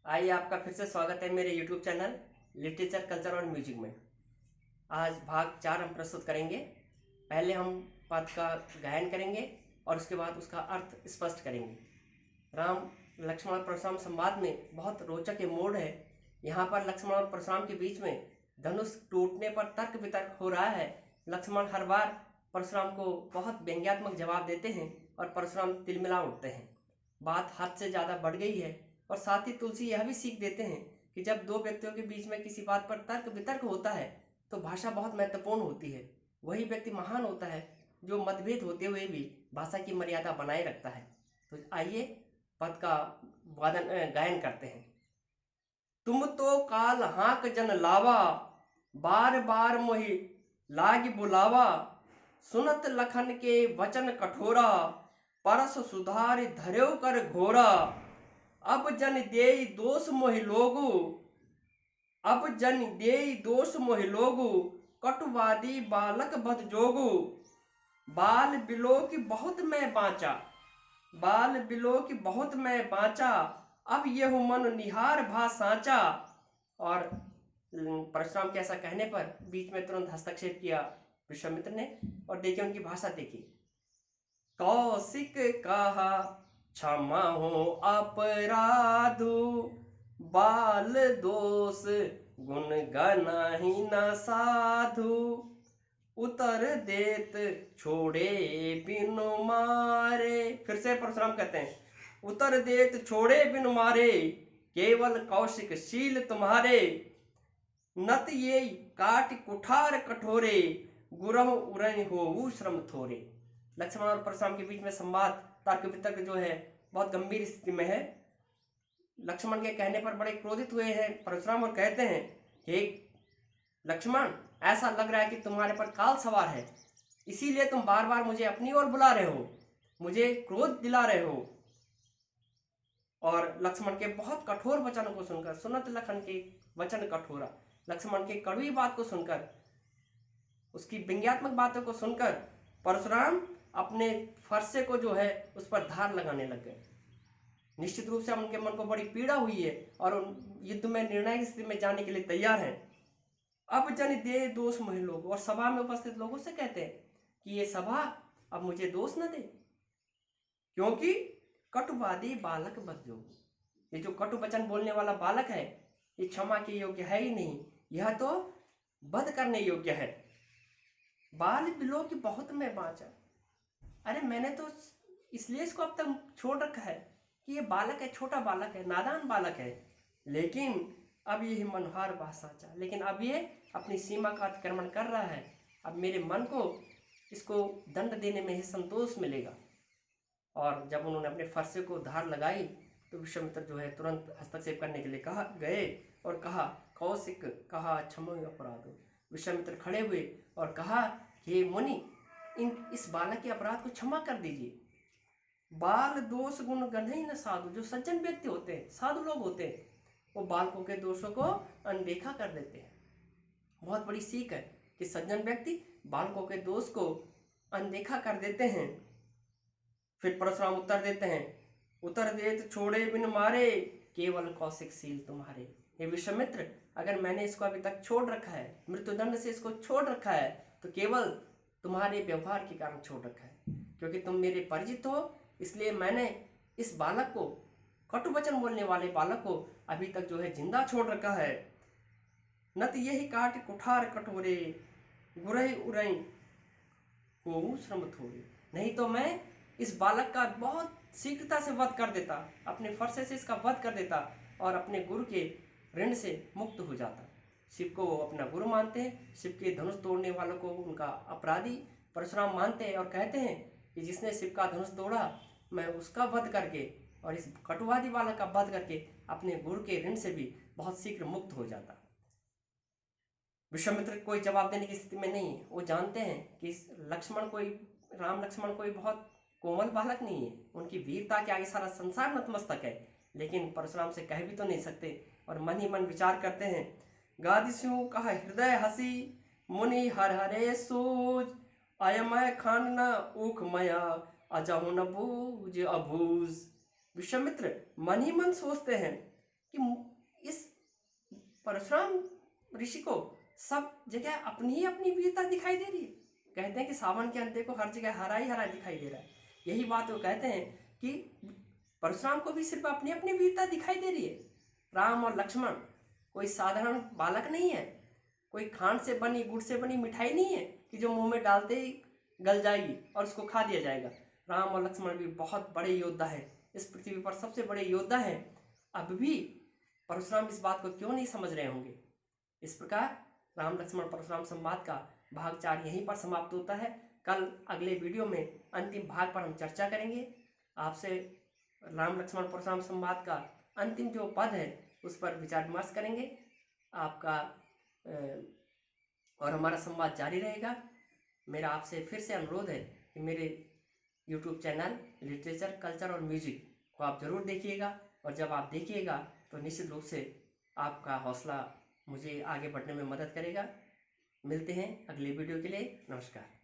आइए, आपका फिर से स्वागत है मेरे YouTube चैनल लिटरेचर कल्चर और म्यूजिक में। आज भाग 4 हम प्रस्तुत करेंगे। पहले हम पद का गायन करेंगे और उसके बाद उसका अर्थ स्पष्ट करेंगे। राम लक्ष्मण और परशुराम संवाद में बहुत रोचक ये मोड़ है। यहाँ पर लक्ष्मण और परशुराम के बीच में धनुष टूटने पर तर्क वितर्क हो रहा है। लक्ष्मण हर बार परशुराम को बहुत व्यंग्यात्मक जवाब देते हैं और परशुराम तिलमिला उठते हैं। बात हद से ज़्यादा बढ़ गई है। और साथ ही तुलसी यह भी सीख देते हैं कि जब दो व्यक्तियों के बीच में किसी बात पर तर्क वितर्क होता है तो भाषा बहुत महत्वपूर्ण होती है। वही व्यक्ति महान होता है जो मतभेद होते हुए भी भाषा की मर्यादा बनाए रखता है। तो आइए पद का गायन करते हैं। तुम तो काल हाँक जन लावा, बार बार मोहि लाग बुलावा। सुनत लखन के वचन कठोरा, परस सुधार धर्यो कर घोरा। अब जन देई दोष मोहि लोगु, अब जन देई दोष मोहि लोगु। कटुवादी बालक बद जोगु। बाल बिलो की बहुत मैं बाँचा, बाल बिलो की बहुत मैं बाँचा। अब यह मन निहार भा साँचा। और परशुराम के ऐसा कहने पर बीच में तुरंत हस्तक्षेप किया विश्वामित्र ने। और देखिए उनकी भाषा देखिए। कौशिक कहा क्षमा हो अपराधु, बाल दोष गुण गनाहि न साधु। उतर देत छोड़े बिनु मारे। फिर से परशुराम कहते हैं, उतर देत छोड़े बिनु मारे। केवल कौशिक शील तुम्हारे, नत ये काट कुठार कठोरे। गुरह उरन हो श्रम थोरे। लक्ष्मण और परशुराम के बीच में संवाद तर्क वितर्क जो है बहुत गंभीर स्थिति में है। लक्ष्मण के कहने पर बड़े क्रोधित हुए हैं परशुराम और कहते हैं कि लक्ष्मण, ऐसा लग रहा है कि तुम्हारे पर काल सवार है, इसीलिए तुम बार बार मुझे अपनी ओर बुला रहे हो, मुझे क्रोध दिला रहे हो। और लक्ष्मण के बहुत कठोर वचनों को सुनकर, सुनत लखन के वचन कठोरा, लक्ष्मण के कड़वी बात को सुनकर, उसकी व्यंग्यात्मक बातों को सुनकर परशुराम अपने फरसे को जो है उस पर धार लगाने लग गए। निश्चित रूप से उनके मन को बड़ी पीड़ा हुई है और उन युद्ध में निर्णायक स्थिति में जाने के लिए तैयार हैं। अब जन दे दोष मोहि लोग, और सभा में उपस्थित लोगों से कहते हैं कि ये सभा अब मुझे दोष न दे, क्योंकि कटुवादी बालक बद जोगु। ये जो कटु वचन बोलने वाला बालक है ये क्षमा के योग्य है ही नहीं, यह तो वध करने योग्य है। बाल बिलो की बहुत मैं बाँचा। अरे मैंने तो इसलिए इसको अब तक छोड़ रखा है कि ये बालक है, छोटा बालक है, नादान बालक है, लेकिन अब ये मनोहार बा साँचा। लेकिन अब ये अपनी सीमा का अतिक्रमण कर रहा है। अब मेरे मन को इसको दंड देने में ही संतोष मिलेगा। और जब उन्होंने अपने फरसे को धार लगाई तो विश्वामित्र जो है तुरंत हस्तक्षेप करने के लिए कहा गए और कहा, कौशिक कहा क्षमा अपराध। विश्वामित्र खड़े हुए और कहा कि मुनि, इस बालक के अपराध को क्षमा कर दीजिए। बाल दोष गुण गणहि न साधु। जो सज्जन व्यक्ति होते हैं, साधु लोग होते हैं, वो बालकों के दोषों को अनदेखा कर देते हैं। बहुत बड़ी सीख है कि सज्जन व्यक्ति बालकों के दोष को अनदेखा कर देते हैं। फिर परशुराम उत्तर देते हैं, उतर देत छोड़े बिन मारे, केवल कौशिक शील तुम्हारे। हे विश्वामित्र, अगर मैंने इसको अभी तक छोड़ रखा है, मृत्युदंड से इसको छोड़ रखा है, तो केवल तुम्हारे व्यवहार के कारण छोड़ रखा है, क्योंकि तुम मेरे परिचित हो, इसलिए मैंने इस बालक को, कटु वचन बोलने वाले बालक को अभी तक जो है जिंदा छोड़ रखा है। नत यही काट कुठार कठोरे, गुरहि उरई को श्रम थोड़े। नहीं तो मैं इस बालक का बहुत शीघ्रता से वध कर देता, अपने फरसे से इसका वध कर देता और अपने गुरु के ऋण से मुक्त हो जाता। शिव को वो अपना गुरु मानते हैं, शिव के धनुष तोड़ने वालों को उनका अपराधी परशुराम मानते हैं और कहते हैं कि जिसने शिव का धनुष तोड़ा, मैं उसका वध करके और इस कटुवादी बालक का वध करके अपने गुरु के ऋण से भी बहुत शीघ्र मुक्त हो जाता। विश्वामित्र कोई जवाब देने की स्थिति में नहीं है। वो जानते हैं कि राम लक्ष्मण कोई बहुत कोमल बालक नहीं है, उनकी वीरता के आगे सारा संसार नतमस्तक है, लेकिन परशुराम से कह भी तो नहीं सकते और मन ही मन विचार करते हैं। गादिशु कहा हृदय हसी, मुनि हर हरे सूज। अयमय खानना ऊख मया, अजहु न बूझ अबूझ। विश्वामित्र मन ही मन सोचते हैं कि इस परशुराम ऋषि को सब जगह अपनी ही अपनी वीरता दिखाई दे रही है। कहते हैं कि सावन के अंधे को हर जगह हरा ही हरा दिखाई दे रहा है। यही बात वो कहते हैं कि परशुराम को भी सिर्फ अपनी अपनी वीरता दिखाई दे रही है। राम और लक्ष्मण कोई साधारण बालक नहीं है, कोई खांड से बनी गुड़ से बनी मिठाई नहीं है कि जो मुंह में डालते ही गल जाएगी और उसको खा दिया जाएगा। राम और लक्ष्मण भी बहुत बड़े योद्धा है, इस पृथ्वी पर सबसे बड़े योद्धा हैं। अब भी परशुराम इस बात को क्यों नहीं समझ रहे होंगे। इस प्रकार राम लक्ष्मण परशुराम संवाद का भाग 4 यहीं पर समाप्त होता है। कल अगले वीडियो में अंतिम भाग पर हम चर्चा करेंगे। आपसे राम लक्ष्मण परशुराम संवाद का अंतिम जो पद है उस पर विचार विमर्श करेंगे। आपका और हमारा संवाद जारी रहेगा। मेरा आपसे फिर से अनुरोध है कि मेरे YouTube चैनल लिटरेचर, कल्चर और म्यूजिक को आप ज़रूर देखिएगा, और जब आप देखिएगा तो निश्चित रूप से आपका हौसला मुझे आगे बढ़ने में मदद करेगा। मिलते हैं अगले वीडियो के लिए। नमस्कार।